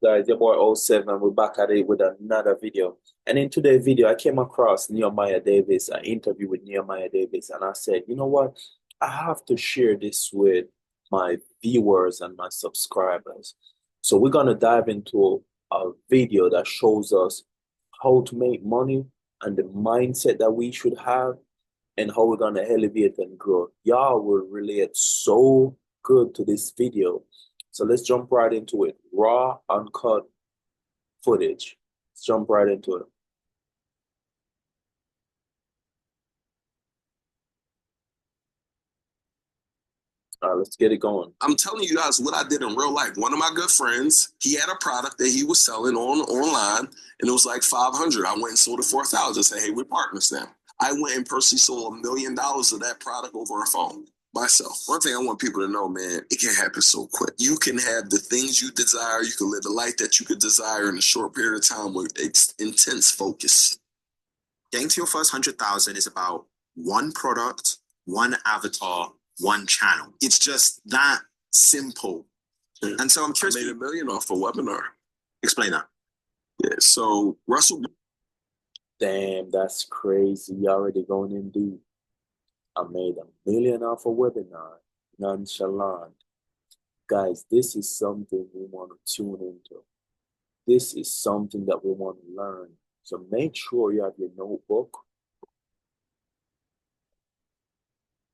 guys? Your boy O 7. We're back at it with another video. And in today's video, I came across Nehemiah Davis, an interview with Nehemiah Davis, and I said, you know what? I have to share this with my viewers and my subscribers. So we're gonna dive into a video that shows us how to make money and the mindset that we should have and how we're gonna elevate and grow. Y'all will relate so good to this video. So let's jump right into it. Raw, uncut footage. Let's jump right into it. All right, let's get it going. I'm telling you guys what I did in real life. One of my good friends, he had a product that he was selling online, and it was like 500. I went and sold it for 1,000. Said, hey, we're partners now. I went and personally sold $1 million of that product over a phone myself. One thing I want people to know, man, it can happen so quick. You can have the things you desire. You can live the life that you could desire in a short period of time with intense focus. Getting to your first 100,000 is about one product, one avatar, one channel. It's just that simple. Yeah. And so I'm curious. I made $1 million off a webinar. Explain that. Yeah, so Russell. Damn, that's crazy. You already going in deep. I made $1 million off a webinar. Nonchalant. Guys, this is something we want to tune into. This is something that we want to learn. So make sure you have your notebook,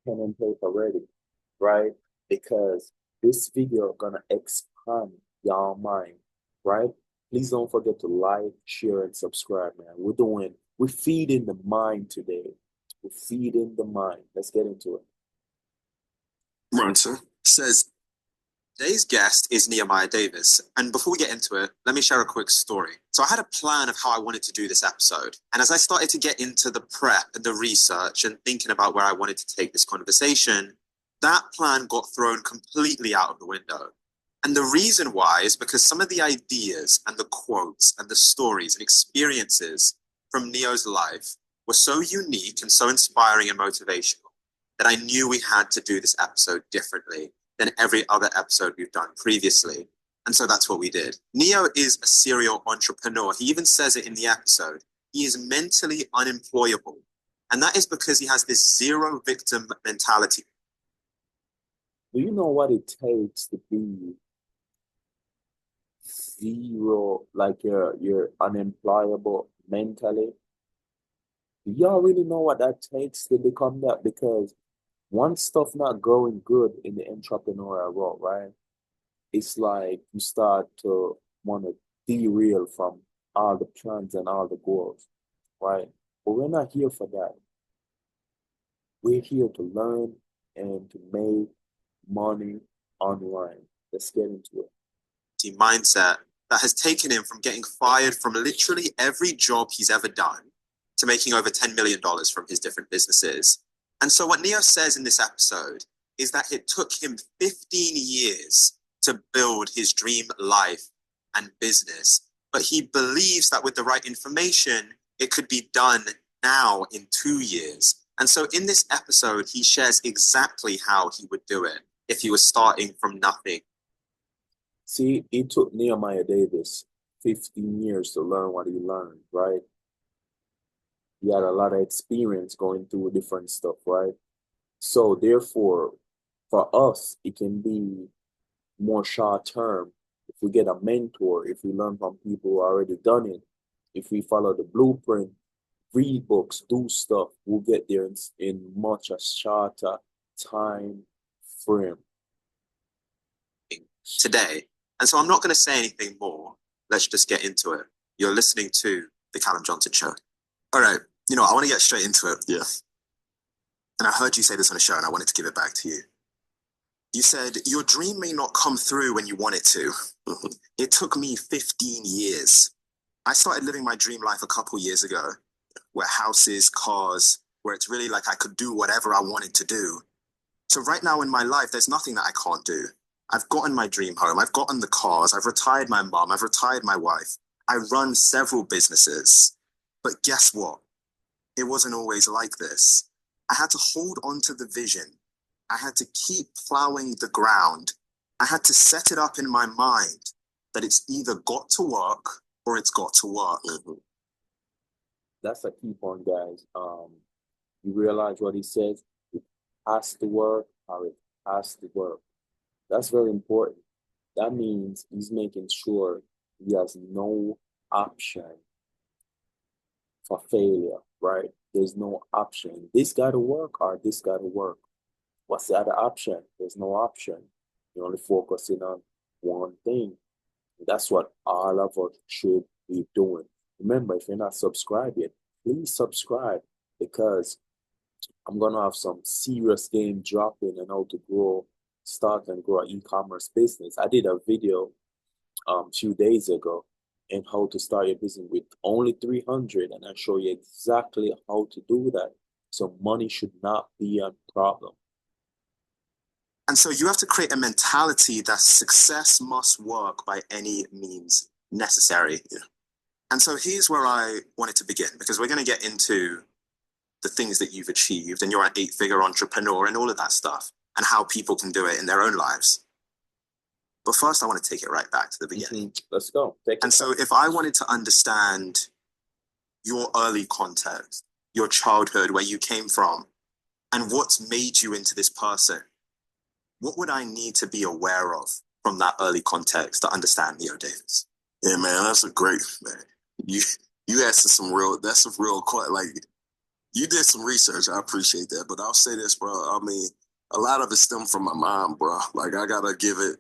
pen and paper ready, right? Because this video is gonna expand your mind, right? Please don't forget to like, share, and subscribe, man. We're feeding the mind today. We're feeding the mind. Let's get into it. Brunson says, today's guest is Nehemiah Davis. And before we get into it, let me share a quick story. So I had a plan of how I wanted to do this episode. And as I started to get into the prep and the research and thinking about where I wanted to take this conversation, that plan got thrown completely out of the window. And the reason why is because some of the ideas and the quotes and the stories and experiences from Neo's life were so unique and so inspiring and motivational that I knew we had to do this episode differently than every other episode we've done previously. And so that's what we did. Neo is a serial entrepreneur. He even says it in the episode. He is mentally unemployable. And that is because he has this zero victim mentality. Do you know what it takes to be zero, like you're unemployable mentally? Do y'all really know what that takes to become that? Because once stuff not going good in the entrepreneurial world, right? It's like you start to want to derail from all the plans and all the goals, right? But we're not here for that. We're here to learn and to make money online. Let's get into it. Mindset that has taken him from getting fired from literally every job he's ever done to making over $10 million from his different businesses. And so what Neo says in this episode is that it took him 15 years to build his dream life and business. But he believes that with the right information, it could be done now in 2 years. And so in this episode, he shares exactly how he would do it if he was starting from nothing. See, it took Nehemiah Davis 15 years to learn what he learned, right? He had a lot of experience going through different stuff, right? So therefore, for us, it can be more short term. If we get a mentor, if we learn from people who already done it, if we follow the blueprint, read books, do stuff, we'll get there in much a shorter time frame. Today. And so I'm not going to say anything more. Let's just get into it. You're listening to The Callum Johnson Show. All right. I want to get straight into it. Yeah. And I heard you say this on the show, and I wanted to give it back to you. You said, your dream may not come through when you want it to. It took me 15 years. I started living my dream life a couple years ago, where houses, cars, where it's really like I could do whatever I wanted to do. So right now in my life, there's nothing that I can't do. I've gotten my dream home. I've gotten the cars. I've retired my mom. I've retired my wife. I run several businesses. But guess what? It wasn't always like this. I had to hold on to the vision. I had to keep plowing the ground. I had to set it up in my mind. that it's either got to work or it's got to work. That's a key point, guys. You realize what he says? It has to work or it has to work. That's very important. That means he's making sure he has no option for failure, right? There's no option. This got to work or this got to work. What's the other option? There's no option. You're only focusing on one thing. That's what all of us should be doing. Remember, if you're not subscribed yet, please subscribe because I'm going to have some serious game dropping and how to start and grow an e-commerce business. I did a video a few days ago on how to start your business with only 300, and I show you exactly how to do that. So money should not be a problem. And so you have to create a mentality that success must work by any means necessary. Yeah. And so here's where I wanted to begin, because we're going to get into the things that you've achieved, and you're an 8-figure entrepreneur and all of that stuff, and how people can do it in their own lives. But first, I want to take it right back to the beginning. Let's go. So if I wanted to understand your early context, your childhood, where you came from, and what's made you into this person, what would I need to be aware of from that early context to understand Neo Davis? Yeah, man, that's a great, man. You asked some real, like, you did some research. I appreciate that. But I'll say this, bro. I mean, a lot of it stemmed from my mom, bro. Like, I got to give a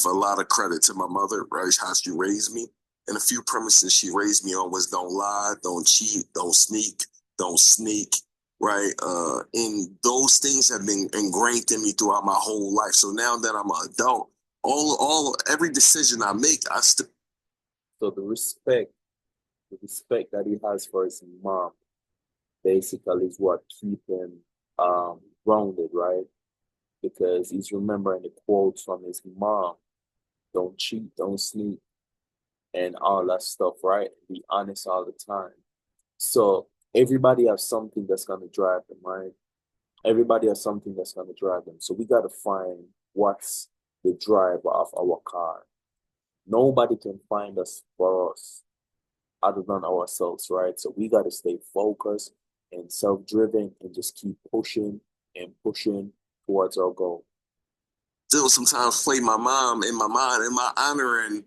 lot of credit to my mother, right? How she raised me. And a few premises she raised me on was don't lie, don't cheat, don't sneak, right? And those things have been ingrained in me throughout my whole life. So now that I'm an adult, every decision I make, So the respect that he has for his mom basically is what keep him grounded, right? Because he's remembering the quotes from his mom: don't cheat, don't sneak, and all that stuff, right? Be honest all the time. So everybody has something that's going to drive them, right? Everybody has something that's going to drive them. So we got to find what's the driver of our car. Nobody can find us for us other than ourselves, right? So we got to stay focused and self-driven and just keep pushing and pushing towards our goal. Still sometimes play my mom in my mind. Am I honoring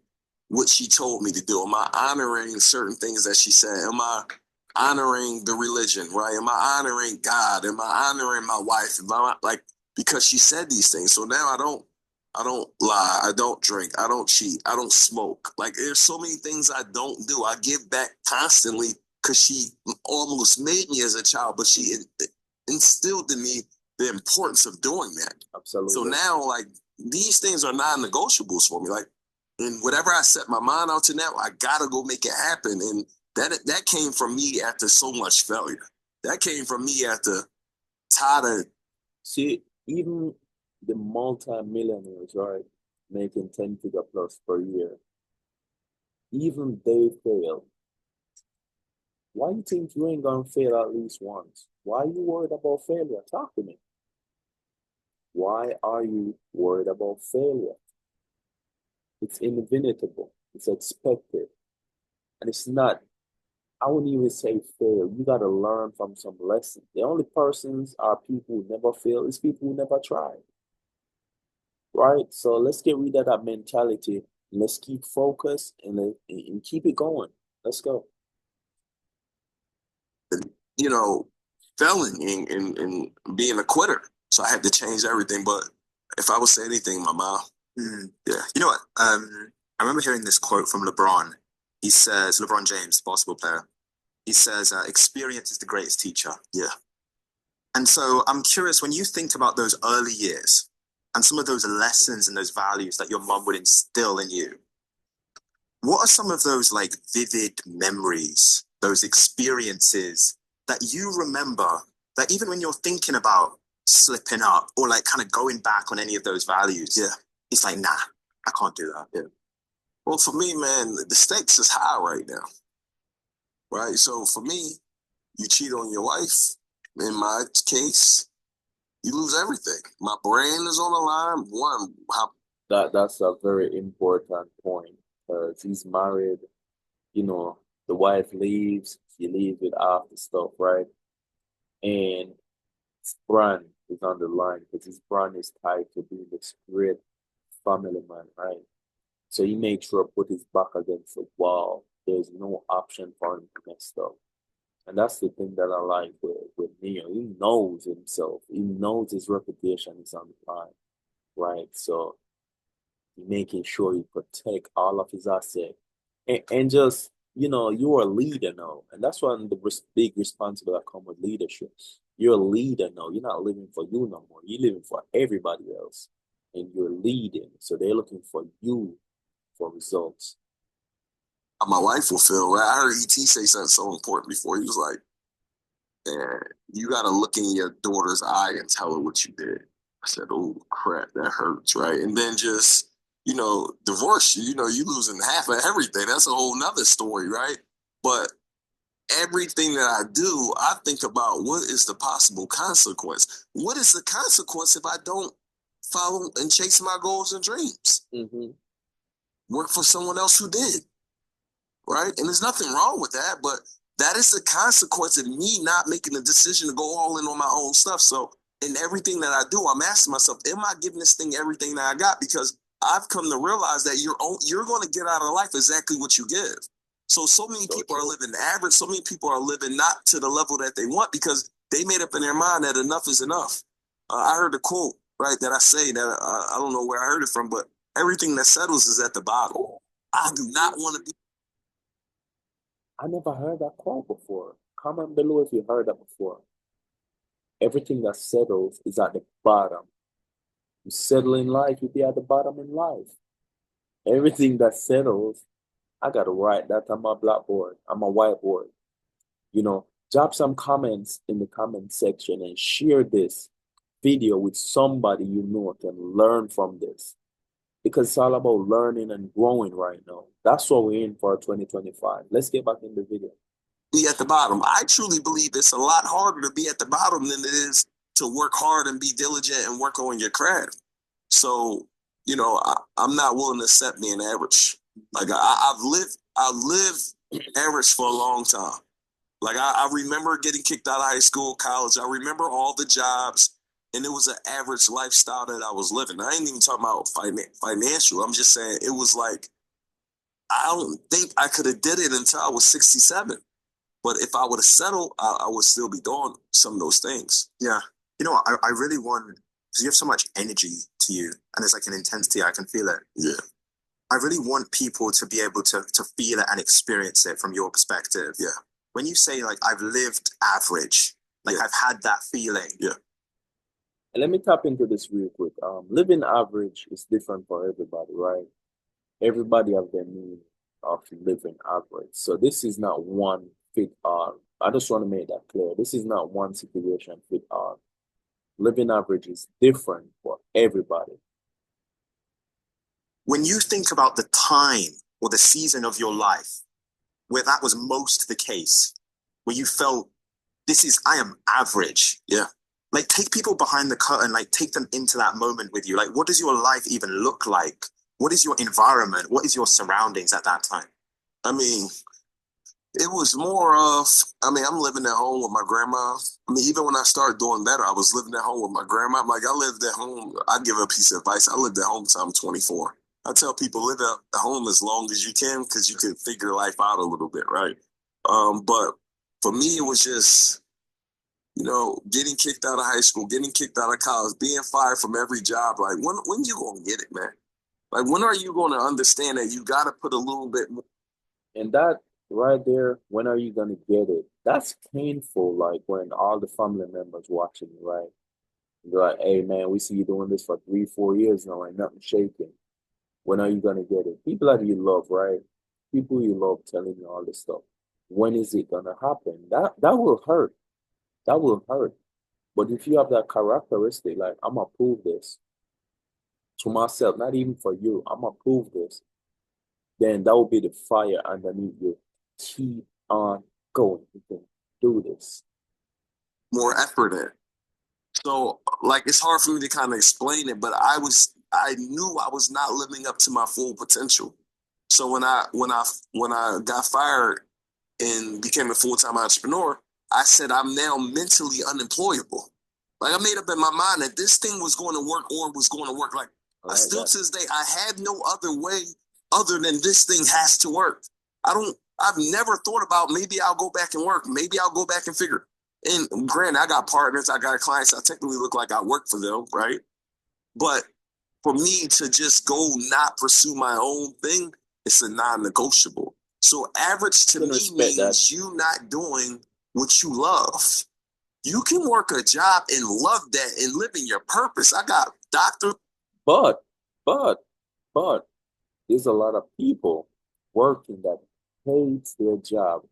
what she told me to do? Am I honoring certain things that she said? Am I honoring the religion, right? Am I honoring God? Am I honoring my wife? Am I, like, because she said these things. So now I don't lie. I don't drink. I don't cheat. I don't smoke. Like, there's so many things I don't do. I give back constantly because she almost made me as a child, but she instilled in me the importance of doing that. Absolutely. So now, like, these things are non-negotiables for me. Like, and whatever I set my mind out to now, I gotta go make it happen. And that came from me after so much failure. That came from me after tired of. See, even the multi-millionaires, right, making 10-figure plus per year, even they fail. Why you think you ain't gonna fail at least once? Why are you worried about failure? Talk to me. Why are you worried about failure? It's inevitable. It's expected. And it's not, I wouldn't even say fail. You got to learn from some lessons. The only persons are people who never fail. It's people who never try. Right? So let's get rid of that mentality. Let's keep focused and keep it going. Let's go. Failing and being a quitter. So I had to change everything. But if I would say anything, my mom, yeah. You know what? I remember hearing this quote from LeBron. He says, LeBron James, basketball player, he says, experience is the greatest teacher. Yeah. And so I'm curious, when you think about those early years and some of those lessons and those values that your mom would instill in you, what are some of those like vivid memories, those experiences that you remember, that even when you're thinking about slipping up or like kind of going back on any of those values, yeah, it's like, nah, I can't do that. Yeah. Well, for me, man, the stakes is high right now, right? So for me, you cheat on your wife. In my case, you lose everything. My brand is on the line. One, That's a very important point because he's married, you know, the wife leaves, she leaves with half the stuff, right? And his brand is on the line because his brand is tied to being this great family man, right? So he made sure to put his back against the wall. There's no option for him to mess up. And that's the thing that I like with Neo. He knows himself. He knows his reputation is on the line, right? So making sure he protect all of his assets and just you're a leader now, and that's one of the big responsibility that come with leadership. You're a leader now. You're not living for you no more. You're living for everybody else, and you're leading. So they're looking for you for results. My wife will feel, right? I heard ET say something so important before. He was like, "Man, you got to look in your daughter's eye and tell her what you did." I said, "Oh crap, that hurts," right? And then just divorce you. You losing half of everything. That's a whole nother story, right? But everything that I do, I think about what is the possible consequence. What is the consequence if I don't follow and chase my goals and dreams? Mm-hmm. Work for someone else who did, right? And there's nothing wrong with that, but that is the consequence of me not making the decision to go all in on my own stuff. So in everything that I do, I'm asking myself, am I giving this thing everything that I got? Because I've come to realize that you're going to get out of life exactly what you give. So many people are living average. So many people are living not to the level that they want because they made up in their mind that enough is enough. I heard a quote, right, that I say that I don't know where I heard it from, but everything that settles is at the bottom. I do not want to be. I never heard that quote before. Comment below if you heard that before. Everything that settles is at the bottom. You settle in life, you'll be at the bottom in life. Everything that settles, I gotta write that on my blackboard, on my whiteboard. Drop some comments in the comment section and share this video with somebody you know can learn from this. Because it's all about learning and growing right now. That's what we're in for 2025. Let's get back in the video. Be at the bottom. I truly believe it's a lot harder to be at the bottom than it is to work hard and be diligent and work on your craft. So, I'm not willing to accept being average. Like I've lived average for a long time. Like I remember getting kicked out of high school, college. I remember all the jobs, and it was an average lifestyle that I was living. I ain't even talking about financial. I'm just saying it was like I don't think I could have did it until I was 67. But if I would have settled, I would still be doing some of those things. Yeah. You know what? I really want, because you have so much energy to you and there's like an intensity, I can feel it. Yeah. I really want people to be able to feel it and experience it from your perspective. Yeah. When you say like, I've lived average, like Yeah. I've had that feeling. Yeah. And let me tap into this real quick. Living average is different for everybody, right? Everybody have their meaning of living average. So this is not one fit all. I just want to make that clear. This is not one situation fit all. Living average is different for everybody. When you think about the time or the season of your life where that was most the case, where you felt I am average. Yeah. Like take people behind the curtain, like take them into that moment with you. Like what does your life even look like? What is your environment? What is your surroundings at that time? I mean, it was more of, I'm living at home with my grandma. Even when I started doing better, I was living at home with my grandma. Like, I lived at home. I give a piece of advice. I lived at home until I'm 24. I tell people live at home as long as you can because you can figure life out a little bit, right? But for me, it was just, getting kicked out of high school, getting kicked out of college, being fired from every job. Like, when you gonna get it, man? Like, when are you going to understand that you got to put a little bit more? And that right there, when are you gonna get it? That's painful. Like when all the family members watching you, right? They're like, "Hey, man, we see you doing this for 3, 4 years now, and nothing shaking. When are you gonna get it?" People that you love, right? People you love telling you all this stuff. When is it gonna happen? That will hurt. That will hurt. But if you have that characteristic, like I'm gonna prove this to myself, not even for you, I'm gonna prove this, then that will be the fire underneath you. Keep on going. You can do this. More effort in. So like it's hard for me to kind of explain it, but I knew I was not living up to my full potential. So when I got fired and became a full-time entrepreneur, I said I'm now mentally unemployable. Like I made up in my mind that this thing was going to work or was going to work. Like I still to this day, I had no other way other than this thing has to work. I've never thought about maybe I'll go back and work. Maybe I'll go back and figure. And granted, I got partners, I got clients. I technically look like I work for them, right? But for me to just go not pursue my own thing, it's a non-negotiable. So average to me means you not doing what you love. You can work a job and love that and live in your purpose. I got doctor. But there's a lot of people working that hates their job.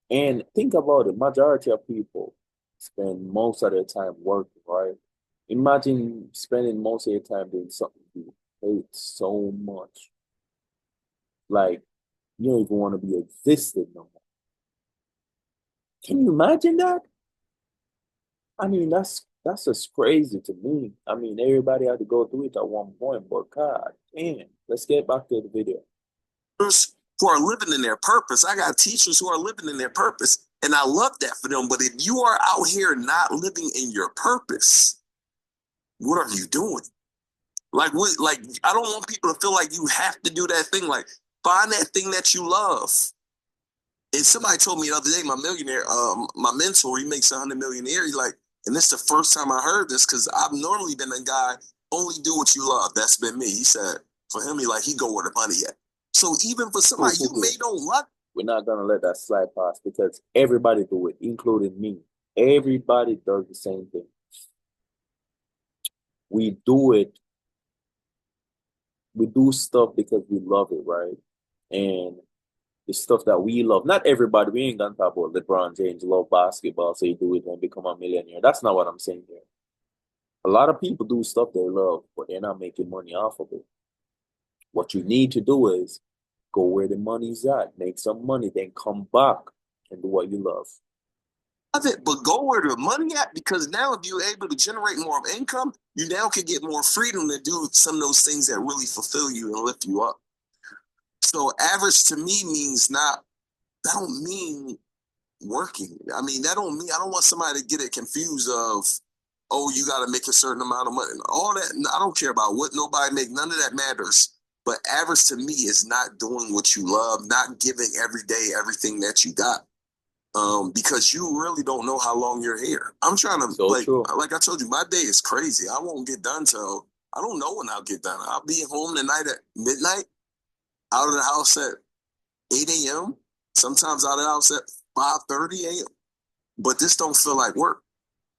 And think about it, majority of people spend most of their time working, right? Imagine spending most of your time doing something you hate so much. Like you don't even want to be existing no more. Can you imagine that? I mean, that's just crazy to me. I mean, everybody had to go through it at one point, but God damn. Let's get back to the video. Who are living in their purpose. I got teachers who are living in their purpose, and I love that for them. But if you are out here not living in your purpose, what are you doing? Like what? Like I don't want people to feel like you have to do that thing. Like find that thing that you love. And somebody told me the other day, my millionaire, my mentor, he makes 100 million a year. He's like, and this is the first time I heard this because I've normally been a guy only do what you love. That's been me. He said for him, he go where the money at. So even for somebody you may don't like, we're not gonna let that slide past because everybody do it, including me. Everybody does the same thing. We do it. We do stuff because we love it, right? And the stuff that we love. Not everybody. We ain't gonna talk about LeBron James love basketball, so you do it and become a millionaire. That's not what I'm saying here. A lot of people do stuff they love, but they're not making money off of it. What you need to do is go where the money's at, make some money, then come back and do what you love. Love it, but go where the money at, because now if you're able to generate more of income, you now can get more freedom to do some of those things that really fulfill you and lift you up. So average to me means that don't mean working. I mean, that don't mean, I don't want somebody to get it confused of, oh, you got to make a certain amount of money. All that, I don't care about what nobody make. None of that matters. But average to me is not doing what you love, not giving every day everything that you got. Because you really don't know how long you're here. I'm trying to, like I told you, my day is crazy. I won't get done till, I don't know when I'll get done. I'll be home tonight at midnight, out of the house at 8 a.m., sometimes out of the house at 5:30 a.m. But this don't feel like work.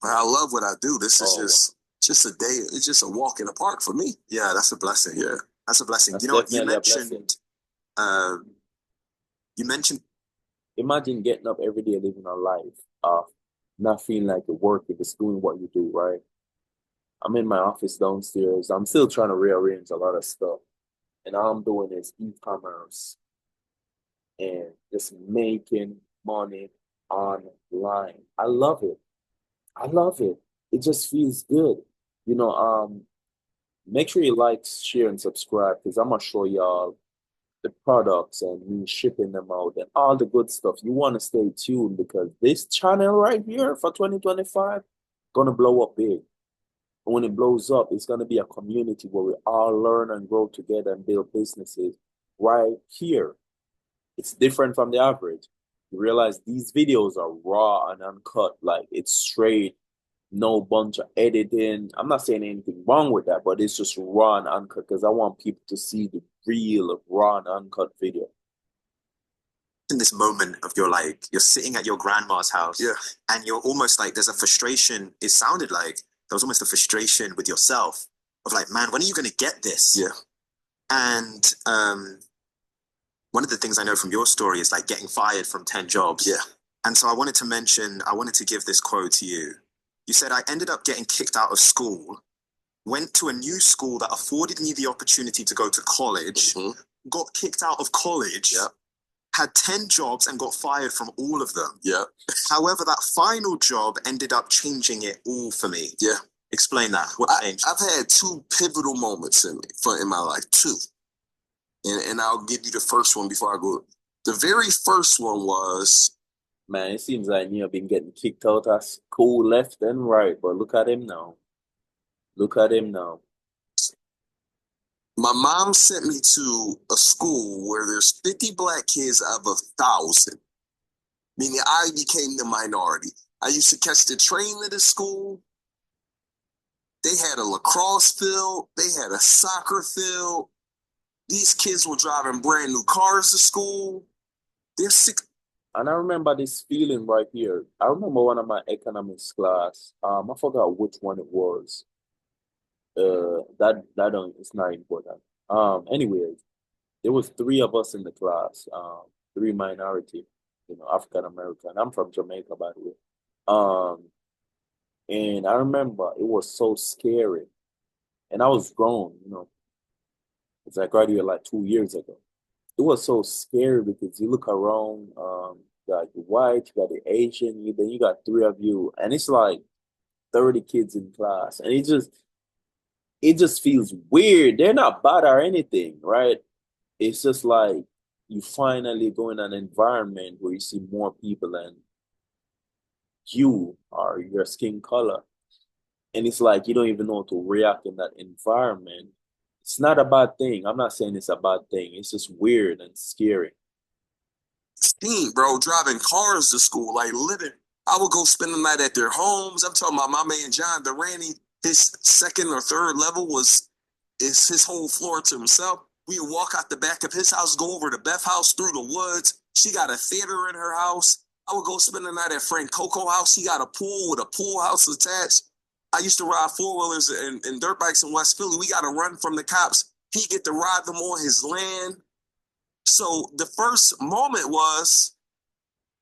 I love what I do. This is just a day. It's just a walk in the park for me. Yeah, that's a blessing. Yeah, that's a blessing. That's you know, you mentioned. Imagine getting up every day living a life of not feeling like you're working, just doing what you do, right? I'm in my office downstairs. I'm still trying to rearrange a lot of stuff. And all I'm doing is e-commerce and just making money online. I love it. I love it. It just feels good. You know, make sure you like, share, and subscribe because I'm gonna show y'all the products and me shipping them out and all the good stuff. You want to stay tuned because this channel right here for 2025 gonna blow up big. And when it blows up, it's gonna be a community where we all learn and grow together and build businesses right here. It's different from the average. You realize these videos are raw and uncut, like it's straight, no bunch of editing. I'm not saying anything wrong with that, but it's just raw and uncut because I want people to see the real raw and uncut video. In this moment of you're sitting at your grandma's house, and you're almost like there's a frustration. It sounded like there was almost a frustration with yourself of like, man, when are you going to get this? Yeah. And one of the things I know from your story is like getting fired from 10 jobs. Yeah. And so I wanted to give this quote to you. You said, I ended up getting kicked out of school, went to a new school that afforded me the opportunity to go to college, got kicked out of college, had 10 jobs and got fired from all of them. Yeah. However, that final job ended up changing it all for me. Yeah. Explain that. What changed? I've had two pivotal moments in my life, two. And I'll give you the first one before I go. The very first one was... Man, it seems like you've been getting kicked out of school left and right, but look at him now. Look at him now. My mom sent me to a school where there's 50 black kids out of 1,000, meaning I became the minority. I used to catch the train to the school. They had a lacrosse field. They had a soccer field. These kids were driving brand new cars to school. They're sick. And I remember this feeling right here. I remember one of my economics class. I forgot which one it was. That don't, it's not important. Anyways, there was three of us in the class. Three minority, African American. I'm from Jamaica, by the way. And I remember it was so scary. And I was grown, because I graduated like 2 years ago. It was so scary because you look around, you got the white, you got the Asian, then you got three of you, and it's like 30 kids in class. And it just feels weird. They're not bad or anything, right? It's just like you finally go in an environment where you see more people and you or your skin color. And it's like you don't even know how to react in that environment. It's not a bad thing. I'm not saying it's a bad thing. It's just weird and scary. Bro, driving cars to school, like living. I would go spend the night at their homes. I'm talking about my man John Durante. His second or third level is his whole floor to himself. We would walk out the back of his house, go over to Beth's house through the woods. She got a theater in her house. I would go spend the night at Frank Coco's house. He got a pool with a pool house attached. I used to ride four-wheelers and dirt bikes in West Philly. We got to run from the cops. He get to ride them on his land. So the first moment was,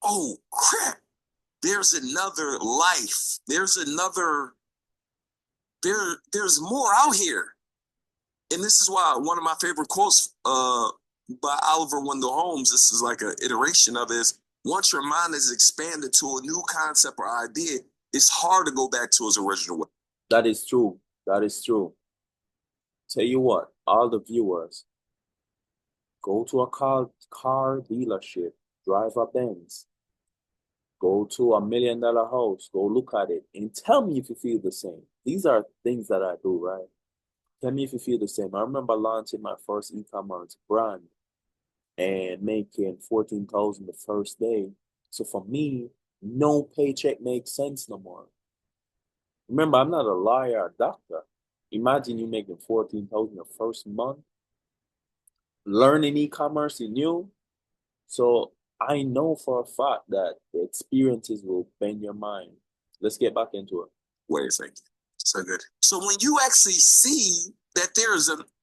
oh, crap. There's another life. There's more out here. And this is why one of my favorite quotes by Oliver Wendell Holmes, this is like an iteration of it, is once your mind is expanded to a new concept or idea, it's hard to go back to its original way. That is true. That is true. Tell you what, all the viewers, go to a car dealership, drive a Benz, go to $1 million house, go look at it, and tell me if you feel the same. These are things that I do, right? Tell me if you feel the same. I remember launching my first e-commerce brand and making $14,000 the first day. So for me, no paycheck makes sense no more. Remember, I'm not a liar or doctor. Imagine you making $14,000 the first month. Learning e-commerce is new. So I know for a fact that the experiences will bend your mind. Let's get back into it. Wait a second. So good. So when you actually see that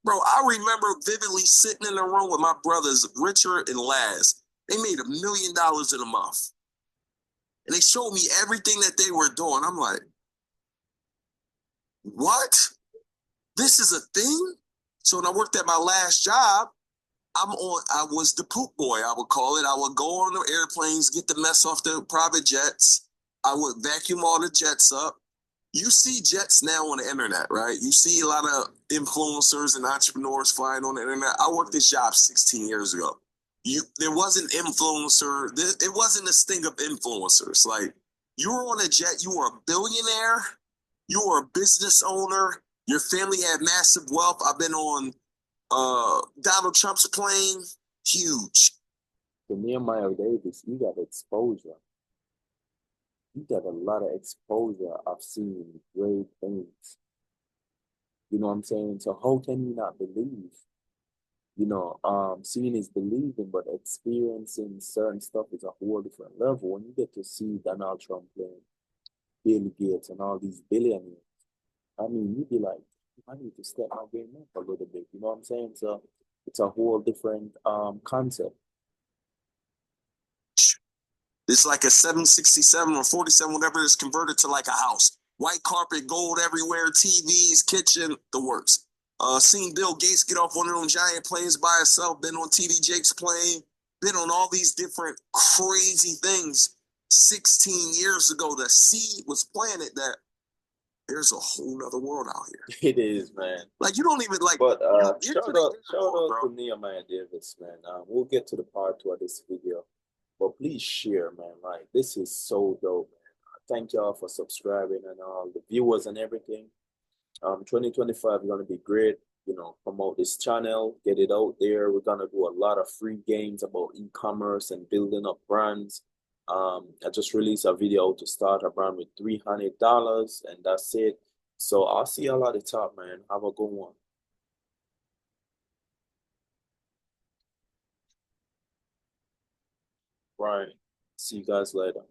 bro, I remember vividly sitting in a room with my brothers, Richard and Laz. They made $1 million in a month. And they showed me everything that they were doing. I'm like, what? This is a thing? So when I worked at my last job, I was the poop boy, I would call it. I would go on the airplanes, get the mess off the private jets. I would vacuum all the jets up. You see jets now on the internet, right? You see a lot of influencers and entrepreneurs flying on the internet. I worked this job 16 years ago. There wasn't influencer. It wasn't this thing of influencers. Like, you were on a jet, you were a billionaire, you were a business owner, your family had massive wealth. I've been on Donald Trump's plane, huge. For Nehemiah Davis, you got exposure. You got a lot of exposure. I've seen great things. You know what I'm saying? So how can you not believe? Seeing is believing, but experiencing certain stuff is a whole different level. When you get to see Donald Trump playing, Bill Gates, and all these billionaires, I mean, you'd be like, I need to step my game up a little bit. You know what I'm saying? So it's a whole different concept. It's like a 767 or 47, whatever, is converted to like a house. White carpet, gold everywhere, TVs, kitchen, the works. Seen Bill Gates get off one of them giant planes by himself, been on TD Jake's plane. been on all these different crazy things 16 years ago. The seed was planted that there's a whole nother world out here. It is, man. Like, you don't even like. But you're shout to out, the shout world, out bro. to Nehemiah Davis, man. We'll get to the part 2 of this video, but please share, man. Like, this is so dope, man. Thank y'all for subscribing and all the viewers and everything. 2025 is gonna be great. You know, promote this channel, get it out there. We're gonna do a lot of free games about e-commerce and building up brands. I just released a video to start a brand with $300, and that's it. So I'll see y'all at the top, man. Have a good one. Right. See you guys later.